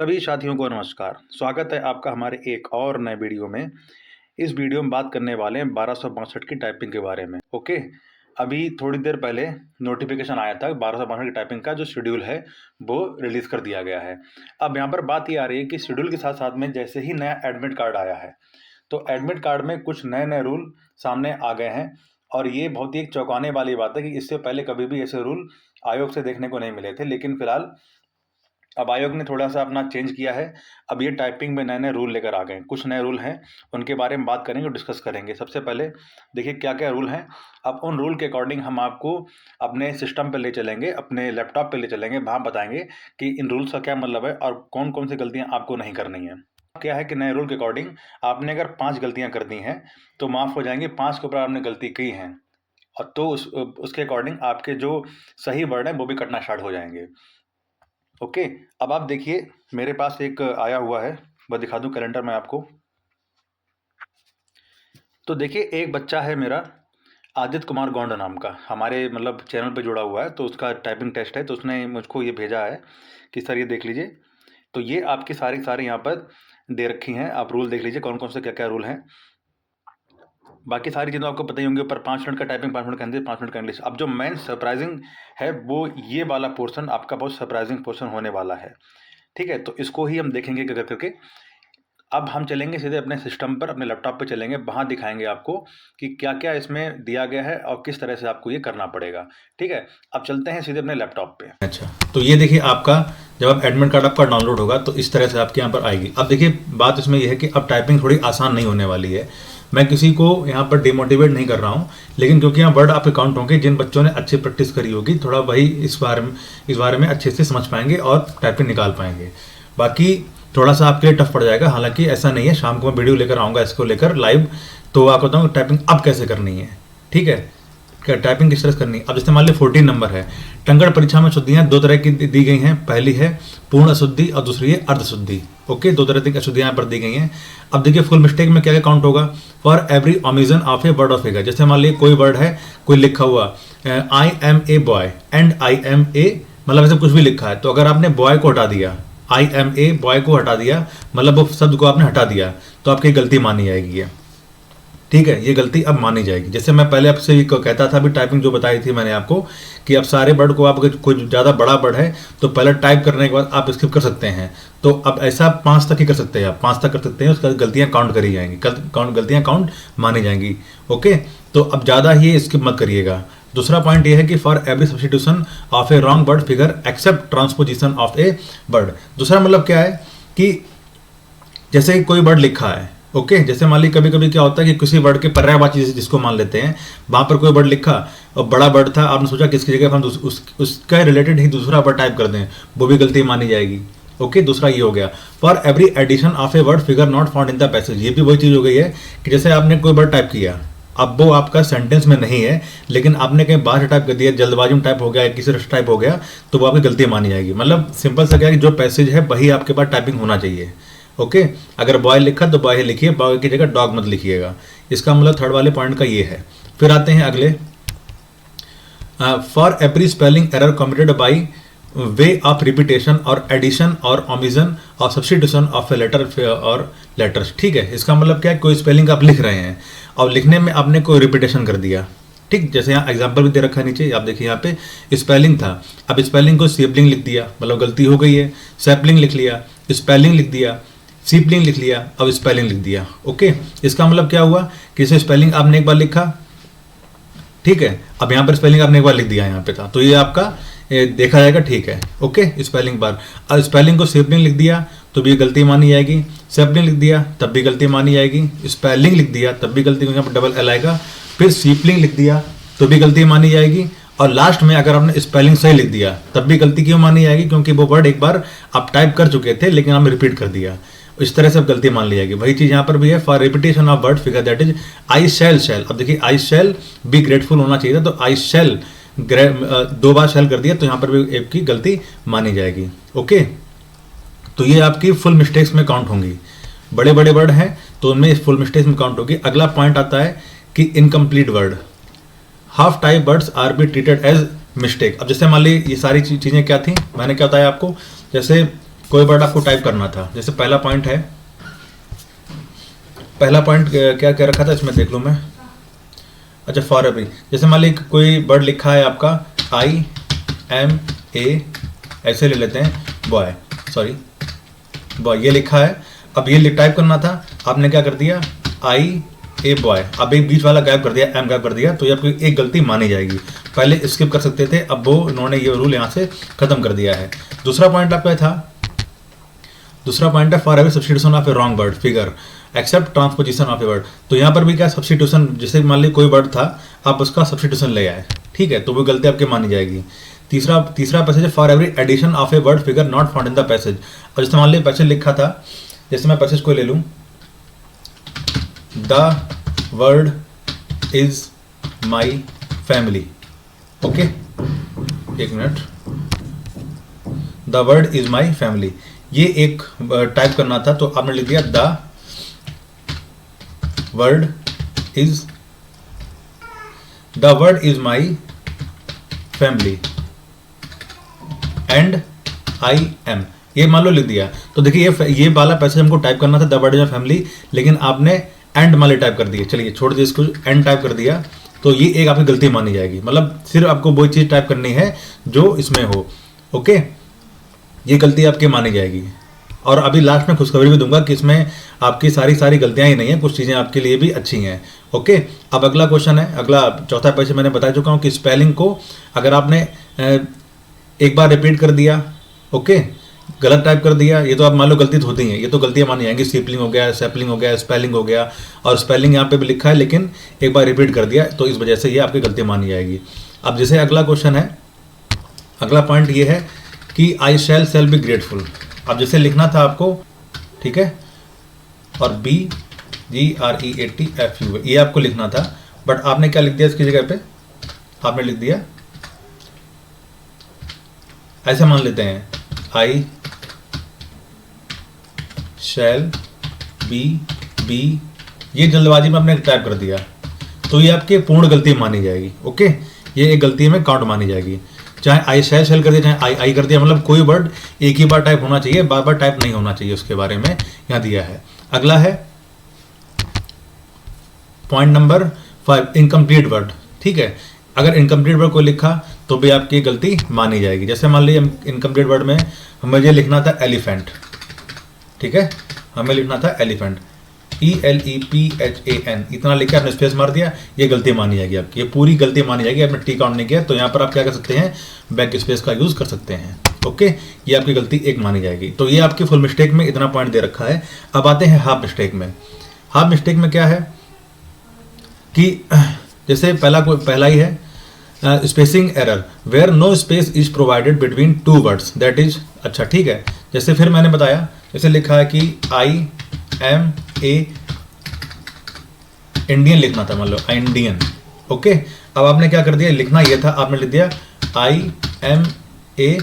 सभी साथियों को नमस्कार। स्वागत है आपका हमारे एक और नए वीडियो में। इस वीडियो में बात करने वाले हैं 1262 की टाइपिंग के बारे में। ओके, अभी थोड़ी देर पहले नोटिफिकेशन आया था 1262 की टाइपिंग का जो शेड्यूल है वो रिलीज़ कर दिया गया है। अब यहाँ पर बात ये आ रही है कि शेड्यूल के साथ साथ में जैसे ही नया एडमिट कार्ड आया है तो एडमिट कार्ड में कुछ नए नए रूल सामने आ गए हैं और ये बहुत ही एक चौंकाने वाली बात है कि इससे पहले कभी भी ऐसे रूल आयोग से देखने को नहीं मिले थे। लेकिन फिलहाल अब आयोग ने थोड़ा-सा अपना चेंज किया है। अब ये टाइपिंग में नए-नए रूल लेकर आ गए हैं। कुछ नए रूल हैं, उनके बारे में बात करेंगे और डिस्कस करेंगे। सबसे पहले देखिए क्या-क्या रूल हैं। अब उन रूल के अकॉर्डिंग हम आपको अपने सिस्टम पे ले चलेंगे, अपने लैपटॉप पे ले चलेंगे, वहाँ बताएँगे कि इन रूल्स का क्या मतलब है और कौन-कौन सी गलतियाँ आपको नहीं करनी है। क्या है कि नए रूल के अकॉर्डिंग आपने अगर 5 गलतियाँ कर दी हैं, तो माफ़ हो जाएँगी। 5 के ऊपर आपने गलती की हैं और तो उसके अकॉर्डिंग आपके जो सही वर्ड हैं, वो भी कटना स्टार्ट हो जाएँगे। ओके, अब आप देखिए मेरे पास एक आया हुआ है, मैं दिखा दूँ कैलेंडर में आपको। तो देखिए एक बच्चा है मेरा आदित्य कुमार गौंड नाम का, हमारे मतलब चैनल पे जुड़ा हुआ है, तो उसका टाइपिंग टेस्ट है, तो उसने मुझको ये भेजा है कि सर ये देख लीजिए। तो ये आपके सारे के सारे यहाँ पर दे रखी हैं, आप रूल देख लीजिए कौन-कौन से क्या-क्या रूल हैं। बाकी सारी चीज़ें आपको पता ही होंगी, ऊपर 5 मिनट का टाइपिंग, 5 मिनट का हिंदी, 5 मिनट का इंग्लिश। अब जो मेन सरप्राइज़िंग है वो ये वाला पोर्शन आपका बहुत सरप्राइज़िंग पोर्शन होने वाला है। ठीक है, तो इसको ही हम देखेंगे एक-एक करके। अब हम चलेंगे सीधे अपने सिस्टम पर, अपने लैपटॉप पे चलेंगे, वहाँ दिखाएँगे आपको कि क्या-क्या इसमें दिया गया है और किस तरह से आपको ये करना पड़ेगा। ठीक है, अब चलते हैं सीधे अपने लैपटॉप पे। अच्छा, तो ये देखिए आपका जब आप एडमिट कार्ड आपका डाउनलोड होगा तो इस तरह से आपके यहाँ पर आएगी। अब देखिए बात इसमें ये है कि अब टाइपिंग थोड़ी आसान नहीं होने वाली है। मैं किसी को यहाँ पर डिमोटिवेट नहीं कर रहा हूँ, लेकिन क्योंकि यहाँ वर्ड आपके काउंट होंगे, जिन बच्चों ने अच्छी प्रैक्टिस करी होगी थोड़ा वही इस बारे में अच्छे से समझ पाएंगे और टाइपिंग निकाल पाएंगे। बाकी थोड़ा सा आपके लिए टफ पड़ जाएगा, हालांकि ऐसा नहीं है। शाम को मैं वीडियो लेकर आऊँगा इसको लेकर लाइव, तो आपको बताऊँ टाइपिंग अब कैसे करनी है। ठीक है, टाइपिंग किस तरह से करनी है। अब जैसे मान लीजिए 14 नंबर है। टंगड़ परीक्षा में शुद्धियाँ दो तरह की दी गई हैं। पहली है पूर्ण अशुद्धि और दूसरी है अर्धशुद्धि। ओके, दो तरह की अशुद्धियाँ यहाँ पर दी गई हैं। अब देखिए फुल मिस्टेक में क्या क्या काउंट होगा। For every omission of a word of figure, जैसे मान लीजिए कोई वर्ड है, कोई लिखा हुआ I am a boy and I am a, मतलब ऐसे कुछ भी लिखा है, तो अगर आपने बॉय को हटा दिया, आई एम ए बॉय को हटा दिया, मतलब वो शब्द को आपने हटा दिया, तो आपकी गलती मानी जाएगी है। ठीक है, ये गलती अब मानी जाएगी। जैसे मैं पहले आपसे कहता था, भी टाइपिंग जो बताई थी मैंने आपको कि अब सारे वर्ड को आप अगर कोई ज़्यादा बड़ा वर्ड है तो पहले टाइप करने के बाद आप स्किप कर सकते हैं। तो अब ऐसा 5 तक ही कर सकते हैं, आप 5 तक कर सकते हैं, उसके बाद गलतियाँ काउंट करी जाएंगी, गलतियाँ काउंट मानी जाएंगी। ओके, तो अब ज़्यादा ही स्किप मत करिएगा। दूसरा पॉइंट ये है कि for every substitution of a wrong word figure except transposition of a word. दूसरा मतलब क्या है कि जैसे कोई वर्ड लिखा है, ओके, जैसे मान ली कभी कभी क्या होता है कि किसी वर्ड के पर्यायवाची जिसको मान लेते हैं, वहां पर कोई वर्ड लिखा और बड़ा वर्ड था, आपने सोचा किसकी जगह हम उसका रिलेटेड ही दूसरा वर्ड टाइप कर दें, वो भी गलती मानी जाएगी। ओके, दूसरा ये हो गया। For every addition of a word figure not found in the passage, ये भी वही चीज़ हो गई है कि जैसे आपने कोई वर्ड टाइप किया, अब वो आपका सेंटेंस में नहीं है, लेकिन आपने कहीं बाहर से टाइप कर दिया, जल्दबाजी में टाइप हो गया, किसी तरह टाइप हो गया, तो वो आपकी गलती मानी जाएगी। मतलब सिंपल सा क्या है कि जो पैसेज है वही आपके पास टाइपिंग होना चाहिए। ओके, अगर बॉय लिखा तो बॉय लिखिए, बॉय की जगह डॉग मत लिखिएगा। इसका मतलब थर्ड वाले पॉइंट का ये है। फिर आते हैं अगले, for every spelling error committed by way of repetition और एडिशन और ओमिशन और सब्स्टिट्यूशन ऑफ ए लेटर और लेटर्स। ठीक है, इसका मतलब क्या है, कोई स्पेलिंग आप लिख रहे हैं और लिखने में आपने कोई रिपीटेशन कर दिया। ठीक, जैसे यहाँ एग्जाम्पल भी दे रखा है नीचे, आप देखिए यहाँ पे स्पेलिंग था, अब स्पेलिंग को सेपलिंग लिख दिया, मतलब गलती हो गई है। सैपलिंग लिख लिया, स्पेलिंग लिख दिया, सीपलिंग लिख लिया, अब स्पेलिंग लिख दिया। ओके, इसका मतलब क्या हुआ कि इसे स्पेलिंग आपने एक बार लिखा, ठीक है, अब यहाँ पर स्पेलिंग आपने एक बार लिख दिया यहाँ पे था, तो ये आपका देखा जाएगा। ठीक है, ओके, स्पेलिंग बार। अब स्पेलिंग को सेपलिंग लिख दिया तो भी गलती मानी जाएगी, सेपलिंग लिख दिया तब भी गलती मानी जाएगी, स्पेलिंग लिख दिया तब भी गलती, यहाँ पर डबल एल आएगा, फिर सीपलिंग लिख दिया तो भी गलती मानी जाएगी, और लास्ट में अगर आपने स्पेलिंग सही लिख दिया तब भी गलती क्यों मानी जाएगी, क्योंकि वो वर्ड एक बार आप टाइप कर चुके थे लेकिन आपने रिपीट कर दिया, इस तरह से अब गलती मान ली जाएगी। वही चीज़ यहाँ पर भी है, for repetition of word figure that is I shall. अब देखिए आई शैल बी ग्रेटफुल होना चाहिए था, तो आई शैल 2 बार शैल कर दिया, तो यहाँ पर भी एक की गलती मानी जाएगी। ओके, तो ये आपकी फुल मिस्टेक्स में काउंट होंगी। बड़े बड़े वर्ड हैं तो उनमें फुल मिस्टेक्स में काउंट होगी। अगला पॉइंट आता है कि incomplete word, half type words are be treated as mistake. अब जैसे मान ली ये सारी चीज़ें क्या थी, मैंने क्या बताया आपको, जैसे कोई वर्ड आपको टाइप करना था। जैसे पहला पॉइंट है, पहला पॉइंट क्या क्या रखा था इसमें देख लूँ मैं। अच्छा, फॉर एवरी, जैसे मान लीजिए कोई वर्ड लिखा है आपका IMA, ऐसे ले लेते हैं, बॉय, सॉरी बॉय, ये लिखा है। अब ये टाइप करना था, आपने क्या कर दिया IA बॉय, अब एक बीच वाला गायब कर दिया, M गायब कर दिया, तो ये आपकी एक गलती मानी जाएगी। पहले स्किप कर सकते थे, अब वो उन्होंने ये रूल यहाँ से खत्म कर दिया है। दूसरा पॉइंट आपका था, दूसरा पॉइंट है for every substitution of a wrong word figure except transposition of a word. तो यहाँ पर भी क्या सब्स्टिट्यूशन, जैसे मान लीजिए कोई वर्ड था, आप उसका सब्स्टिट्यूशन ले आए, ठीक है, तो वो गलती आपकी मानी जाएगी। तीसरा पैसेज है for every addition of a word figure not found in the passage. और जैसे मान लीजिए पैसेज लिखा था, जैसे मैं पैसेज को ले लूँ, the word is my family, okay, एक minute, the word is my family, ये एक टाइप करना था, तो आपने लिख दिया the word is my family and I am, ये मान लो लिख दिया। तो देखिए ये वाला पैसेज हमको टाइप करना था, the word is my family, लेकिन आपने एंड माले टाइप कर दिए। चलिए छोड़ दिए इसको, एंड टाइप कर दिया, तो ये एक आपकी गलती मानी जाएगी। मतलब सिर्फ आपको वो चीज़ टाइप करनी है जो इसमें हो, ओके, ये गलती आपकी मानी जाएगी। और अभी लास्ट में खुशखबरी भी दूंगा कि इसमें आपकी सारी गलतियां ही नहीं है, कुछ चीज़ें आपके लिए भी अच्छी हैं, ओके। अब अगला क्वेश्चन है, अगला चौथा पैसे मैंने बता चुका हूँ कि स्पेलिंग को अगर आपने एक बार रिपीट कर दिया, ओके, गलत टाइप कर दिया, ये तो आप मान लो गलती तो होती हैं, ये तो गलतियां मानी जाएंगी। सिपलिंग हो गया, सेपलिंग हो गया, स्पेलिंग हो गया, और स्पेलिंग यहाँ पे भी लिखा है लेकिन एक बार रिपीट कर दिया, तो इस वजह से ये आपकी गलती मानी जाएगी। अब जैसे अगला क्वेश्चन है, अगला पॉइंट ये है कि आई शैल बी ग्रेटफुल। अब जैसे लिखना था आपको, ठीक है, और BGREATFU ये आपको लिखना था, बट आपने क्या लिख दिया इसकी जगह पे, आपने लिख दिया ऐसे, मान लेते हैं आई शैल बी, ये जल्दबाजी में आपने टाइप कर दिया, तो ये आपकी पूर्ण गलती मानी जाएगी, ओके, ये एक गलती में काउंट मानी जाएगी। चाहे आई शैल कर दिया, चाहे आई कर दिया, मतलब कोई वर्ड एक ही बार टाइप होना चाहिए, बार बार टाइप नहीं होना चाहिए, उसके बारे में यहाँ दिया है। अगला है पॉइंट नंबर 5, इनकम्प्लीट वर्ड, ठीक है, अगर इनकम्प्लीट वर्ड को लिखा तो भी आपकी गलती मानी जाएगी। जैसे मान लीजिए इनकम्प्लीट वर्ड में हमें लिखना था एलिफेंट, ठीक है, हमें लिखना था एलिफेंट, ELEPHAN, इतना लिखकर आपने स्पेस मार दिया, ये गलती मानी जाएगी आपकी, ये पूरी गलती मानी जाएगी, आपने टी काउंट नहीं किया, तो यहाँ पर आप क्या कर सकते हैं, बैक स्पेस का यूज कर सकते हैं, ओके, ये आपकी गलती एक मानी जाएगी। तो ये आपकी फुल मिस्टेक में इतना पॉइंट दे रखा है। अब आते हैं हाफ मिस्टेक में। हाफ मिस्टेक में क्या है कि जैसे पहला ही है spacing error where no space is provided between two words, that is, अच्छा ठीक है, जैसे फिर मैंने बताया, जैसे लिखा है कि IMA इंडियन लिखना था, मान लो इंडियन, ओके, अब आपने क्या कर दिया, लिखना ये था, आपने लिख दिया IMA,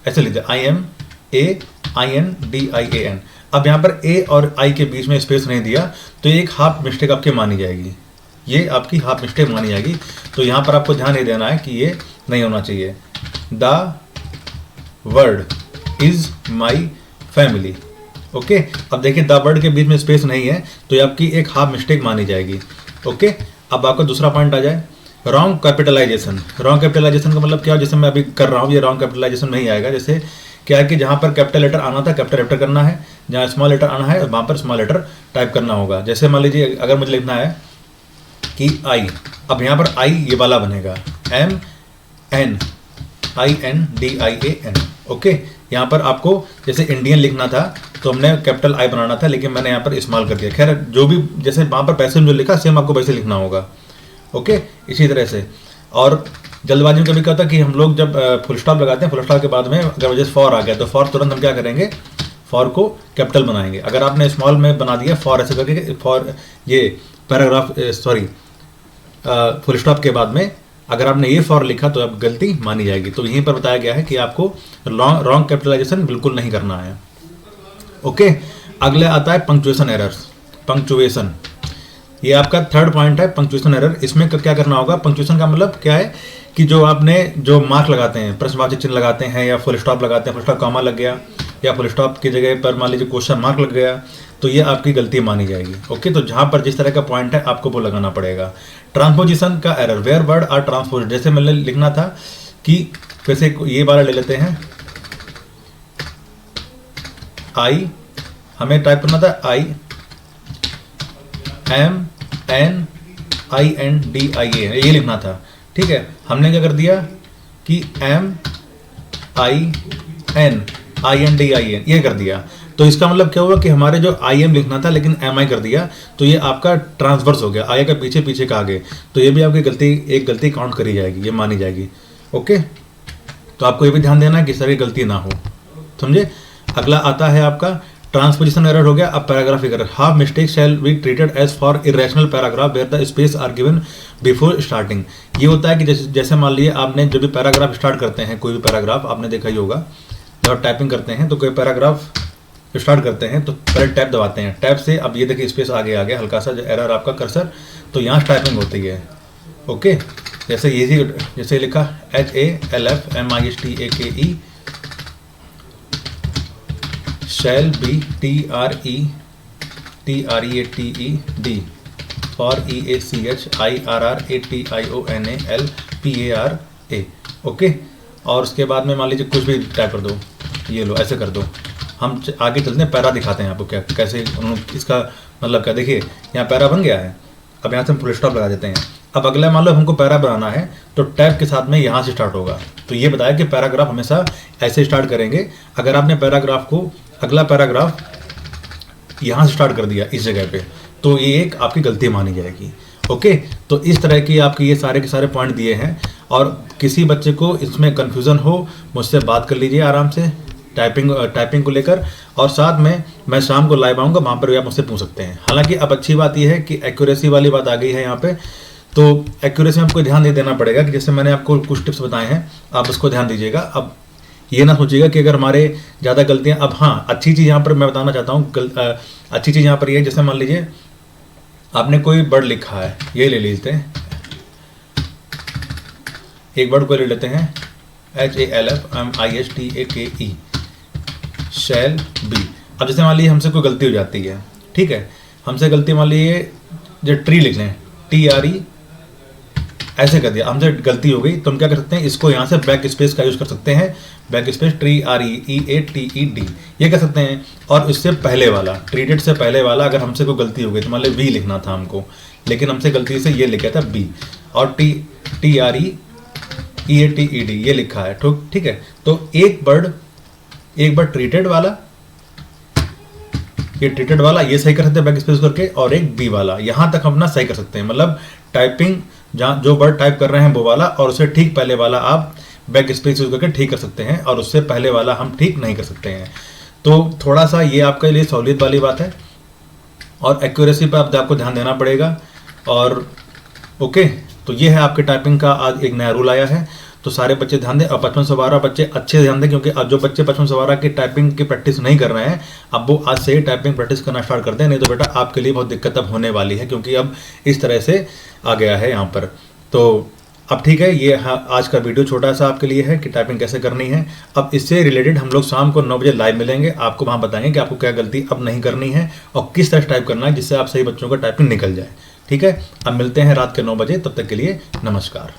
ऐसे लिख दिया IMAINDIAN। अब यहाँ पर A और I के बीच में स्पेस नहीं दिया, तो ये एक हाफ मिस्टेक आपकी मानी जाएगी, ये आपकी हाफ मिस्टेक मानी जाएगी। तो यहाँ पर आपको ध्यान नहीं देना है कि ये नहीं होना चाहिए, the word is my family, okay. अब देखिए द वर्ड के बीच में स्पेस नहीं है, तो ये आपकी एक हाफ मिस्टेक मानी जाएगी, ओके। अब आपका दूसरा पॉइंट आ जाए, रॉन्ग कैपिटलाइजेशन। रॉन्ग कैपिटलाइजेशन का मतलब क्या है, जैसे मैं अभी कर रहा हूँ, ये रॉन्ग कैपिटलाइजेशन नहीं आएगा। जैसे क्या है कि जहाँ पर कैपिटल लेटर आना था कैपिटल लेटर करना है, जहाँ स्मॉल लेटर आना है वहाँ पर स्मॉल लेटर टाइप करना होगा। जैसे मान लीजिए अगर मुझे लिखना है कि आई, अब यहाँ पर आई ये वाला बनेगा MNINDIAN, ओके। यहाँ पर आपको जैसे इंडियन लिखना था तो हमने कैपिटल आई बनाना था, लेकिन मैंने यहाँ पर स्मॉल कर दिया। खैर जो भी जैसे वहाँ पर पैसे में जो लिखा सेम आपको वैसे लिखना होगा, ओके। इसी तरह से, और जल्दबाजी में कभी क्या होता है कि हम लोग जब फुल स्टॉप लगाते हैं, फुल स्टॉप के बाद में अगर जैसे फॉर आ गया तो फॉर तुरंत हम क्या करेंगे, फॉर को कैपिटल बनाएंगे। अगर आपने स्मॉल में बना दिया फॉर ऐसे करके, फॉर ये पैराग्राफ सॉरी फुल स्टॉप के बाद में अगर आपने ये फॉर लिखा तो अब गलती मानी जाएगी। तो यहीं पर बताया गया है कि आपको रॉन्ग कैपिटलाइजेशन बिल्कुल नहीं करना है, ओके। अगले आता है पंक्चुएशन एरर्स। पंक्चुएशन ये आपका थर्ड पॉइंट है, पंक्चुएशन एरर। इसमें क्या करना होगा, पंक्चुएशन का मतलब क्या है कि जो आपने जो मार्क लगाते हैं, प्रश्नवाचक चिन्ह लगाते हैं या फुल स्टॉप लगाते हैं, फुल स्टॉप कॉमा लग गया, या फुल स्टॉप की जगह पर मान लीजिए क्वेश्चन मार्क लग गया, तो ये आपकी गलती मानी जाएगी। ओके, तो जहाँ पर जिस तरह का पॉइंट है आपको वो लगाना पड़ेगा। ट्रांसपोजिशन का error, where word are transpose, जैसे मैंने लिखना था कि वैसे ये वाला ले लेते हैं, आई, हमें टाइप करना था I am N I N D I A, ये लिखना था। ठीक है, हमने क्या कर दिया कि M I N D I N ये कर दिया। तो इसका मतलब क्या हुआ कि हमारे जो आई एम लिखना था लेकिन एम आई कर दिया, तो ये आपका ट्रांसवर्स हो गया, आगे का पीछे, पीछे का आगे, तो ये भी आपकी गलती, एक गलती काउंट करी जाएगी, ये मानी जाएगी। ओके, तो आपको ये भी ध्यान देना है कि सारी गलती ना हो, समझे। अगला आता है आपका ट्रांसपोजिशन एरर हो गया। अब paragraph error, half mistake shall be treated as for irrational paragraph where the space are given before starting. ये होता है कि जैसे मान लीजिए आपने जब भी पैराग्राफ स्टार्ट करते हैं, कोई भी पैराग्राफ आपने देखा ही होगा, जब आप टाइपिंग करते हैं तो कोई पैराग्राफ स्टार्ट करते हैं तो पहले टैब दबाते हैं, टैब से अब ये देखिए स्पेस आगे आ गया हल्का सा जो एरर आपका कर्सर, तो यहाँ टाइपिंग होती है। ओके, जैसे ये जैसे लिखा HALFMISTAKE shall be TREATED for EACHIRRATIONALPARA। Okay, और उसके बाद में मान लीजिए कुछ भी टाइप कर दो, ये लो ऐसे कर दो। हम आगे चलते हैं, पैरा दिखाते हैं आपको क्या कैसे इसका मतलब क्या। देखिए यहाँ पैरा बन गया है, अब यहाँ से हम फुल स्टॉप लगा देते हैं। अब अगला मान लो हमको पैरा बनाना है तो टैब के साथ में यहाँ से स्टार्ट होगा। तो ये बताया कि पैराग्राफ हमेशा ऐसे स्टार्ट करेंगे। अगर आपने पैराग्राफ को अगला पैराग्राफ यहाँ से स्टार्ट कर दिया इस जगह पे, तो ये एक आपकी गलती मानी जाएगी। ओके, तो इस तरह की आपके ये सारे के सारे पॉइंट दिए हैं, और किसी बच्चे को इसमें कन्फ्यूज़न हो मुझसे बात कर लीजिए आराम से टाइपिंग को लेकर, और साथ में मैं शाम को लाइव आऊँगा, वहाँ पर भी आप मुझसे पूछ सकते हैं। हालांकि अब अच्छी बात यह है कि एक्यूरेसी वाली बात आ गई है यहाँ पे, तो एक्यूरेसी में आपको ध्यान नहीं देना पड़ेगा कि जैसे मैंने आपको कुछ टिप्स बताए हैं आप उसको ध्यान दीजिएगा। अब ये ना सोचिएगा कि अगर हमारे ज़्यादा गलतियाँ, अब हाँ अच्छी चीज़ यहाँ पर मैं बताना चाहता हूँ, अच्छी चीज़ यहाँ पर ये है, जैसे मान लीजिए आपने कोई वर्ड लिखा है, ये ले लेते हैं, एक वर्ड को ले लेते हैं HALFMISTAKE शैल बी। अब जैसे मान लीजिए हमसे कोई गलती हो जाती है, ठीक है, हमसे गलती मान लीजिए जो ट्री लिख लें TRE ऐसे कर दिया, हमसे गलती हो गई, तो हम क्या कर सकते हैं, इसको यहाँ से बैक स्पेस का यूज़ कर सकते हैं, बैक स्पेस TREATED ये कर सकते हैं। और इससे पहले वाला ट्रीटेड से पहले वाला अगर हमसे कोई गलती हो गई तो मान लीजिए V लिखना था हमको, लेकिन हमसे गलती से ये लिखा था B, और TREATED ये लिखा है, ठीक है। तो एक वर्ड ट्रीटेड वाला, ये ट्रीटेड वाला ये सही कर सकते हैं बैक स्पेस करके, और एक बी वाला यहाँ तक हम अपना सही कर सकते हैं। मतलब टाइपिंग जहाँ जो वर्ड टाइप कर रहे हैं वो वाला, और उससे ठीक पहले वाला आप बैक स्पेस यूज करके ठीक कर सकते हैं, और उससे पहले वाला हम ठीक नहीं कर सकते हैं। तो थोड़ा सा ये आपके लिए सहूलियत वाली बात है, और एक्यूरेसी पर आपको ध्यान देना पड़ेगा। और ओके, तो ये है आपके टाइपिंग का आज एक नया रूल आया है, तो सारे बच्चे ध्यान दें। और 55 से 12 बच्चे अच्छे से ध्यान दें, क्योंकि अब जो बच्चे 55 से 12 की टाइपिंग की प्रैक्टिस नहीं कर रहे हैं, अब वो आज से ही टाइपिंग प्रैक्टिस करना स्टार्ट करते हैं, नहीं तो बेटा आपके लिए बहुत दिक्कत अब होने वाली है, क्योंकि अब इस तरह से आ गया है यहाँ पर। तो अब ठीक है, ये आज का वीडियो छोटा सा आपके लिए है कि टाइपिंग कैसे करनी है। अब इससे रिलेटेड हम लोग शाम को 9 बजे लाइव मिलेंगे, आपको वहाँ बताएंगे कि आपको क्या गलती अब नहीं करनी है और किस तरह टाइप करना है जिससे आप सही बच्चों का टाइपिंग निकल जाए। ठीक है, अब मिलते हैं रात के 9 बजे, तब तक के लिए नमस्कार।